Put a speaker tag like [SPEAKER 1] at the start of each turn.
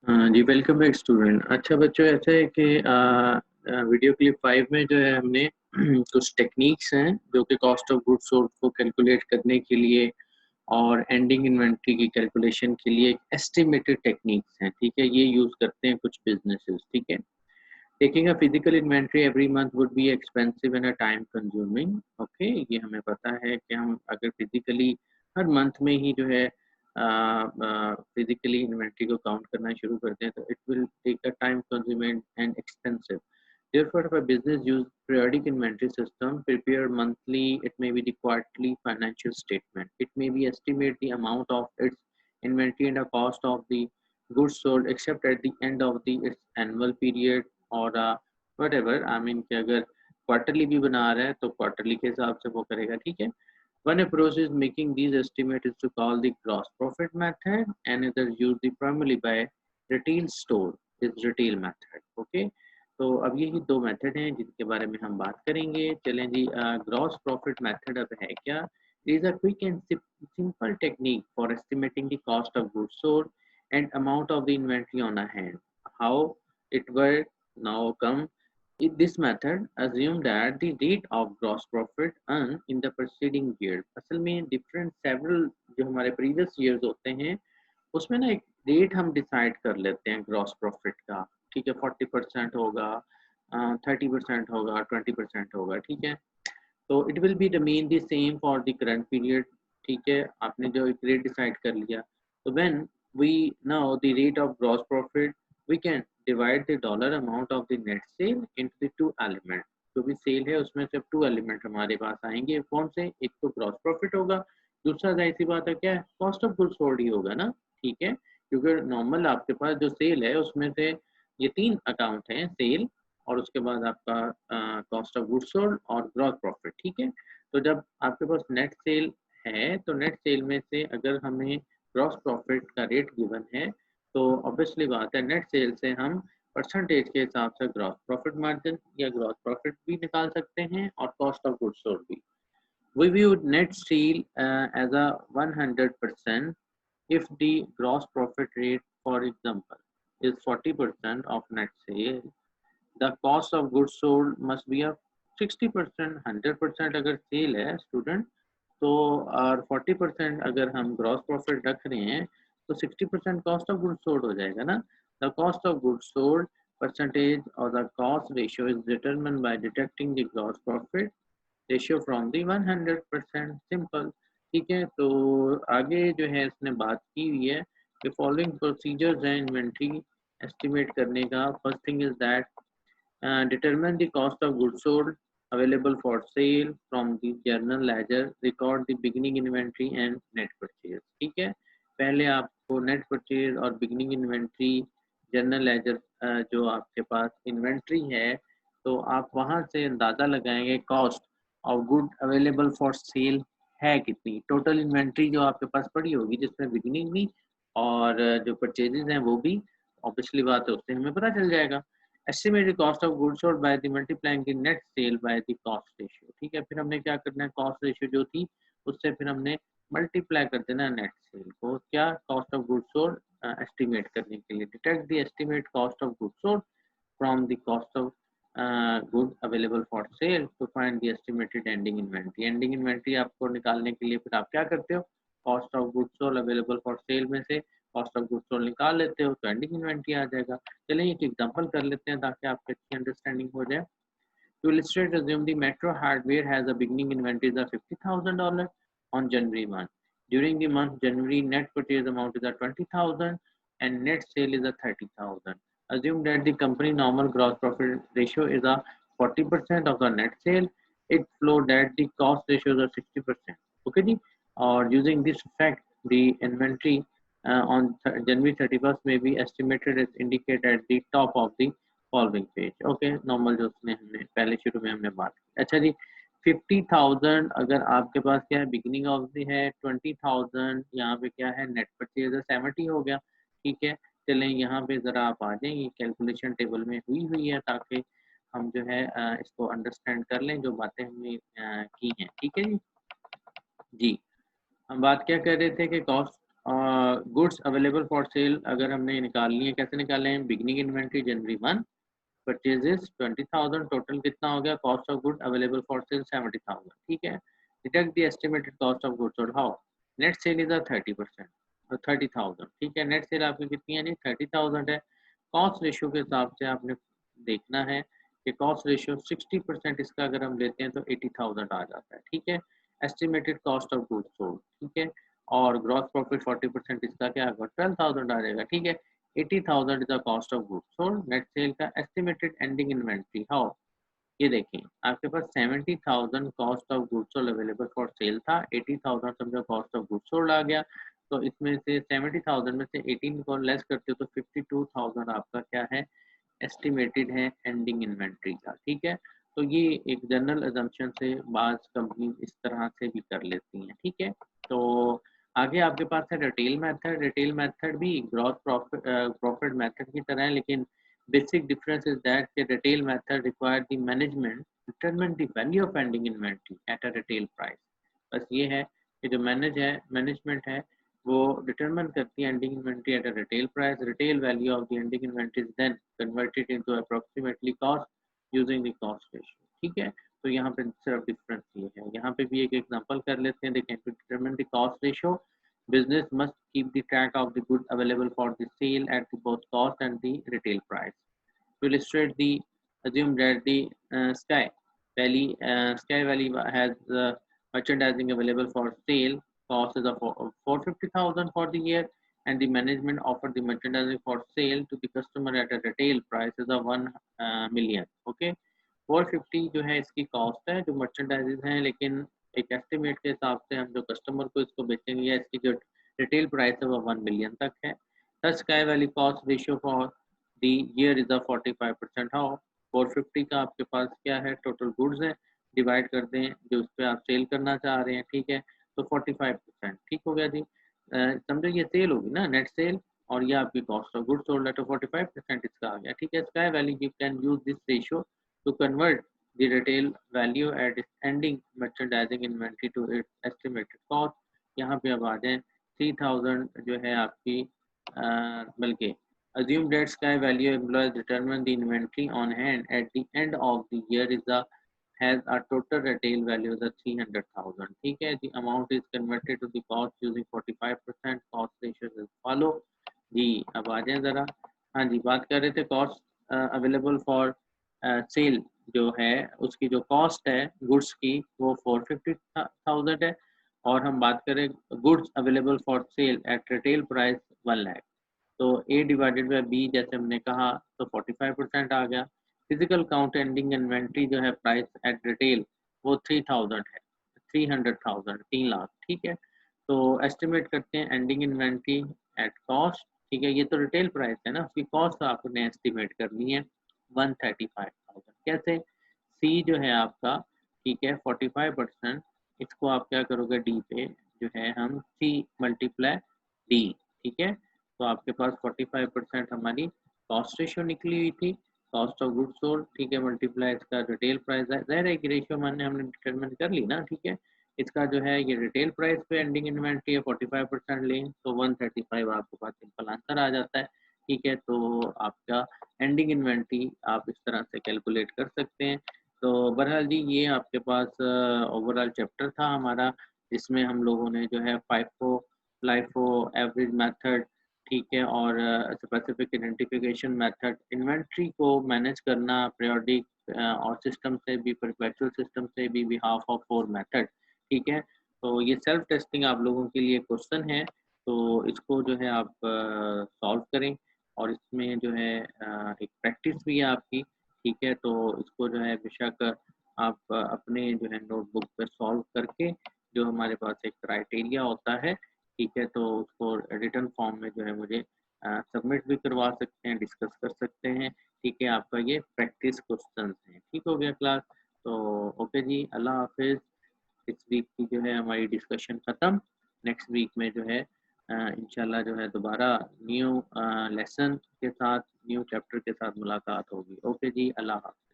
[SPEAKER 1] जी welcome back student. अच्छा बच्चों, ऐसा है कि वीडियो क्लिप 5 में जो है हमने कुछ टेक्निक्स हैं जो कि कॉस्ट ऑफ गुड्स सोल्ड को कैलकुलेट करने के लिए और एंडिंग इन्वेंट्री की कैलकुलेशन के लिए एस्टिमेटेड टेक्निक्स हैं। ठीक है, ये यूज़ करते हैं कुछ बिजनेसेस। ठीक है, taking a physical inventory every month would be expensive and a time consuming. Okay, ये हमें पता है कि हम अगर फिजिकली हर मंथ में ही जो है फिजिकली इन्वेंट्री को काउंट करना शुरू करते हैं तो it will take a time consuming and expensive. Therefore, if a business use periodic inventory system, prepare monthly, it may be the quarterly financial statement. It may be estimate the amount of its inventory and the cost of the goods sold, except at the end of the its annual period or whatever. I mean कि अगर quarterly भी बना रहा है तो quarterly के हिसाब से वो करेगा। ठीक है, one approach is making these estimates is to call the gross profit method, and others use the primarily by retail store is retail method. Okay, तो अब यही दो मेथड हैं जिनके बारे में हम बात करेंगे। चलें जी, ग्रॉस प्रॉफिट मेथड अब है क्या? Is a quick and simple technique for estimating the cost of goods sold and amount of the inventory on a hand. How it works now come. In this method, assume that the rate of gross profit earned in the preceding year. असल में different several जो हमारे previous years होते हैं उसमें ना एक rate हम डिसाइड कर लेते हैं ग्रॉस प्रॉफिट का। ठीक है, 40% होगा, 30% होगा, 20% होगा। ठीक है, तो it will be remain the same for the current period. ठीक है, आपने जो एक रेट डिसाइड कर लिया, तो when we know the rate of gross profit we can divide the dollar amount of the net sale into the two element. जो भी सेल है उसमें से टू एलिमेंट हमारे पास आएंगे। कौन से? एक तो ग्रॉस प्रॉफिट होगा, दूसरा जाहिर सी बात है क्या है, कॉस्ट ऑफ गुड्स सोल्ड ही होगा ना। ठीक है, क्योंकि नॉर्मल आपके पास जो सेल है उसमें से ये तीन अकाउंट हैं, सेल और उसके बाद आपका कॉस्ट ऑफ गुड्स सोल्ड और ग्रॉस प्रॉफिट। ठीक है, तो जब आपके पास नेट सेल है तो नेट सेल में से अगर हमें ग्रॉस प्रॉफिट का रेट गिवन है तो ऑब्वियसली बात है नेट सेल से हम परसेंटेज के हिसाब से ग्रॉस प्रॉफिट मार्जिन या ग्रॉस प्रॉफिट भी निकाल सकते हैं और कॉस्ट ऑफ गुड्स सोल्ड भी। We viewed net sale as a 100% if the gross profit rate, for example, is 40% of net sale. The cost of goods sold must be a 60%। 100% अगर cell है student तो और 40% अगर हम gross profit रख रहे हैं तो 60% कॉस्ट ऑफ गुड्स सोल्ड हो जाएगा ना। The cost of goods sold percentage और the cost ratio is determined by deducting the gross profit ratio from the 100%। Simple. ठीक है, तो आगे जो है इसने बात की हुई है कि फॉलोइंग प्रोसीजर्स हैं इन्वेंट्री एस्टिमेट करने का। First thing is that determine the cost of goods sold available for sale from the journal ledger, record the beginning inventory and net purchase। ठीक है, पहले आपको नेट परचेज और बिगनिंग इन्वेंट्री जर्नल लेजर जो आपके पास inventory है तो आप वहां से अंदाजा लगाएंगे cost of good available for cell है कितनी। टोटल इन्वेंट्री जो आपके पास पड़ी होगी जिसमें बिगिनिंग भी और जो परचेजेस हैं वो भी, ऑब्वियसली बात है उससे हमें पता चल जाएगा। estimate the cost of goods sold by the multiplying the net sale by the cost ratio। ठीक है, फिर हमने क्या करना है, कॉस्ट रेशियो जो थी उससे फिर हमने मल्टीप्लाई कर देना नेट सेल को, क्या cost of goods sold estimate करने के लिए। Detect the estimate cost of goods sold from the cost of good available for sale to find the estimated ending inventory. Ending inventory आपको निकालने के लिए फिर आप क्या करते हो, cost of goods sold available for sale में से कॉस्ट ऑफ गुड्स सोल्ड निकाल लेते हो तो एंडिंग इन्वेंट्री आ जाएगा। चलें एक एग्जांपल कर लेते हैं ताकि आपको अच्छी अंडरस्टैंडिंग हो जाए। To illustrate, assume the Metro Hardware has a beginning inventory of $50,000 on January 1. During the month January, net purchase amount is at 20,000 and net sale is at 30,000. Assume that the company normal gross profit ratio is a 40% of the net sale. It flow that the cost ratios are 60%. Okay जी, और using this fact, the inventory on January 31st may be estimated as indicated at the top of the following page. Okay, normal जो उसने हमने पहले शुरू में हमने बात की। अच्छा जी, 50,000 अगर आपके पास क्या है बिगिनिंग ऑफ द है, 20,000 यहाँ पे क्या है नेट परचेज है, 70 हो गया। ठीक है, चलें यहाँ पे ज़रा आप आ जाएं, ये कैलकुलेशन टेबल में हुई है ताकि हम जो है इसको अंडरस्टैंड कर लें जो बातें हमने की हैं। ठीक है जी, हम बात क्या कर रहे थे कि cost goods available for cell अगर हमने निकालनी है, कैसे निकालें हैं? बिगनिंग इन्वेंट्री जनवरी 1, परचेजेस 20,000, टोटल कितना हो गया? Cost of good available for cell 70,000, ठीक है। Deduct the estimated cost of goods sold, how? Net cell is 30%, 30,000, ठीक है। नेट सेल आपकी कितनी है? 30,000 है। कॉस्ट रेशियो के हिसाब से आपने देखना है कि कॉस्ट रेशियो 60% इसका अगर हम लेते हैं तो 80,000 आ जाता है, ठीक है। Estimated cost of goods sold, ठीक है। और ग्रॉस प्रॉफिट 40% इसका क्या होगा? 12,000 आ जाएगा, ठीक है। 80,000 is the cost of goods sold. Net cell का estimated ending inventory, हाउ? ये देखें, आपके पास 70,000 cost of goods sold available for cell था, 80,000 समझो कॉस्ट ऑफ गुड्स सोल्ड आ गया, तो इसमें से 70,000 में से 18 को लेस करते हो तो 52,000 आपका क्या है? एस्टिमेटेड है एंडिंग इन्वेंट्री का, ठीक है। तो ये एक जनरल अजम्पशन से बाज कंपनी इस तरह से भी कर लेती हैं, ठीक है। तो आगे आपके पास है रिटेल मेथड। रिटेल मेथड भी ग्रॉस प्रॉफिट मेथड की तरह है, लेकिन बेसिक डिफरेंस इज दैट कि retail method require the management determine the value of ending inventory at a retail price. बस ये है कि जो मैनेजमेंट है वो डिटरमिन करती है ending inventory at a retail price. Retail value of the ending inventory is then converted into approximately cost using the cost ratio, ठीक है। तो यहाँ पे सिर्फ डिफरेंस ये है। यहाँ पे भी एक एग्जांपल कर लेते हैं, देखें, to determine the cost ratio business must keep the track of the good available for the sale at the both cost and the retail price. To illustrate the assume that the Sky Valley has merchandising available for sale. Cost is of 450,000 for the year, and the management offered the merchandising for sale to the customer at a retail price is of 1 million. Okay, 450 जो है इसकी cost है जो मर्चेंडाइजेज हैं, लेकिन एक estimate के हिसाब से हम जो कस्टमर को इसको बेचेंगे या इसकी जो रिटेल प्राइस है वो 1 मिलियन तक है। Thus Sky Valley cost ratio for the year is a 45%. How? 450 का आपके पास क्या है? टोटल गुड्स है, डिवाइड कर दें जो उस पर आप सेल करना चाह रहे हैं, ठीक है। तो 45%, ठीक हो गया जी। समझो ये सेल होगी ना, नेट सेल, और ये आपकी कॉस्ट ऑफ गुड्स सोल्ड है, तो 45% इसका आ गया, ठीक है। Sky valley you can use this ratio to convert the retail value at its ending merchandising inventory to its estimated cost. यहाँ पे अब आ जाए 3,000 जो है आपकी बल्कि assume that Sky Value employees determine the inventory on hand at the end of the year is a has a total retail value of 300,000, ठीक है। The amount is converted to the cost using 45% cost ratio as follow जी। अब आ जाए ज़रा, हाँ जी, बात कर रहे थे कॉस्ट अवेलेबल फॉर सेल जो है उसकी जो कॉस्ट है गुड्स की वो 450,000 है, और हम बात करें goods available for sale at retail price 1 lakh, तो A डिवाइडेड बाई B जैसे हमने कहा तो 45% आ गया। फिजिकल काउंट एंडिंग इन्वेंट्री जो है प्राइस एट रिटेल वो 3,000 है, 300,000, 3 लाख, ठीक है। तो एस्टिमेट करते हैं एंडिंग इन्वेंट्री एट कॉस्ट, ठीक है। ये तो रिटेल प्राइस है ना, उसकी कॉस्ट आपने एस्टिमेट करनी है 135,000। कैसे? सी जो है आपका, ठीक है, 45%, इसको आप क्या करोगे? डी पे जो है हम सी मल्टीप्लाई डी, ठीक है। तो आपके पास 45% हमारी कॉस्ट रेशियो निकली हुई थी, कॉस्ट ऑफ गुड्स सोल्ड, ठीक है, मल्टीप्लाई इसका रिटेल प्राइस है। ज़ाहिर है कि रेशियो हमने डिटरमिन कर ली ना, ठीक है। इसका जो है ये रिटेल प्राइस पे एंडिंग इन्वेंट्री है, 45% लें तो 135 आपके पास सिंपल आंसर आ जाता है, ठीक है। तो आपका एंडिंग इन्वेंट्री आप इस तरह से कैलकुलेट कर सकते हैं। तो बहरहाल जी ये आपके पास ओवरऑल चैप्टर था हमारा, जिसमें हम लोगों ने जो है फाइफो, लाइफो, एवरेज मेथड, ठीक है, और स्पेसिफिक आइडेंटिफिकेशन मेथड, इन्वेंट्री को मैनेज करना पीरियोडिक और सिस्टम से भी, परपेचुअल सिस्टम से भी, बिहाफ ऑफ 4 मेथड, ठीक है। तो ये सेल्फ टेस्टिंग आप लोगों के लिए क्वेश्चन है, तो इसको जो है आप सॉल्व करें, और इसमें जो है एक प्रैक्टिस भी है आपकी, ठीक है। तो इसको जो है बेशक आप अपने जो है नोटबुक पे सॉल्व करके जो हमारे पास एक क्राइटेरिया होता है, ठीक है, तो उसको रिटन फॉर्म में जो है मुझे सबमिट भी करवा सकते हैं, डिस्कस कर सकते हैं, ठीक है। आपका ये प्रैक्टिस क्वेश्चन है, ठीक हो गया क्लास। तो ओके जी, अल्लाह हाफिज़। इस वीक की जो है हमारी डिस्कशन ख़त्म। नेक्स्ट वीक में जो है इंशाल्लाह जो है दोबारा न्यू लेसन के साथ, न्यू चैप्टर के साथ मुलाकात होगी। ओके जी, अल्लाह हाफ़िज़।